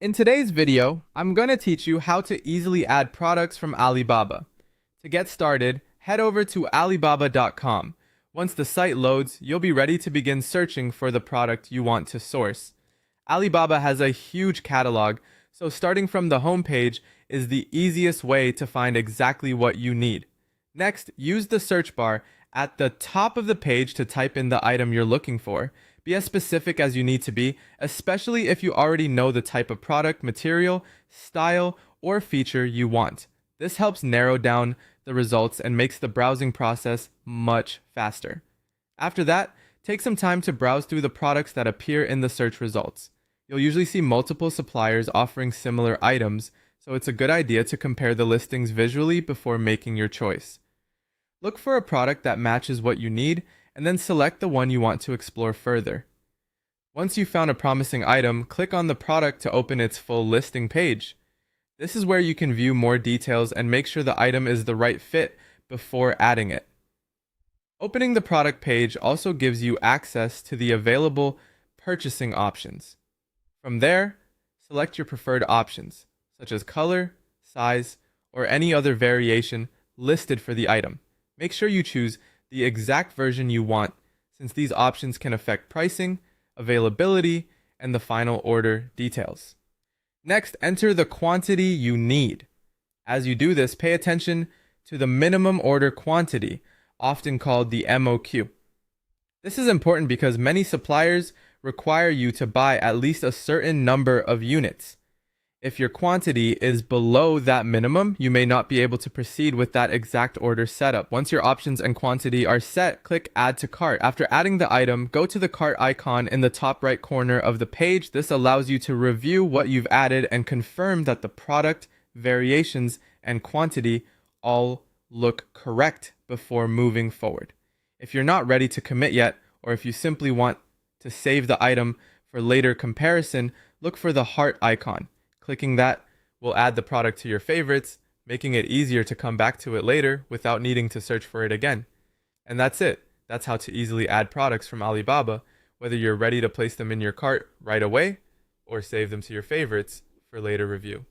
In today's video, I'm going to teach you how to easily add products from Alibaba. To get started, head over to alibaba.com. Once the site loads, you'll be ready to begin searching for the product you want to source. Alibaba has a huge catalog, so starting from the homepage is the easiest way to find exactly what you need. Next, use the search bar at the top of the page to type in the item you're looking for. Be as specific as you need to be, especially if you already know the type of product, material, style, or feature you want. This helps narrow down the results and makes the browsing process much faster. After that, take some time to browse through the products that appear in the search results. You'll usually see multiple suppliers offering similar items, so it's a good idea to compare the listings visually before making your choice. Look for a product that matches what you need, and then select the one you want to explore further. Once you've found a promising item, click on the product to open its full listing page. This is where you can view more details and make sure the item is the right fit before adding it. Opening the product page also gives you access to the available purchasing options. From there, select your preferred options, such as color, size, or any other variation listed for the item. Make sure you choose the exact version you want, since these options can affect pricing, availability, and the final order details. Next, enter the quantity you need. As you do this, pay attention to the minimum order quantity, often called the MOQ. This is important because many suppliers require you to buy at least a certain number of units. If your quantity is below that minimum, you may not be able to proceed with that exact order setup. Once your options and quantity are set, click Add to Cart. After adding the item, go to the cart icon in the top right corner of the page. This allows you to review what you've added and confirm that the product, variations, and quantity all look correct before moving forward. If you're not ready to commit yet, or if you simply want to save the item for later comparison, look for the heart icon. Clicking that will add the product to your favorites, making it easier to come back to it later without needing to search for it again. And that's it. That's how to easily add products from Alibaba, whether you're ready to place them in your cart right away or save them to your favorites for later review.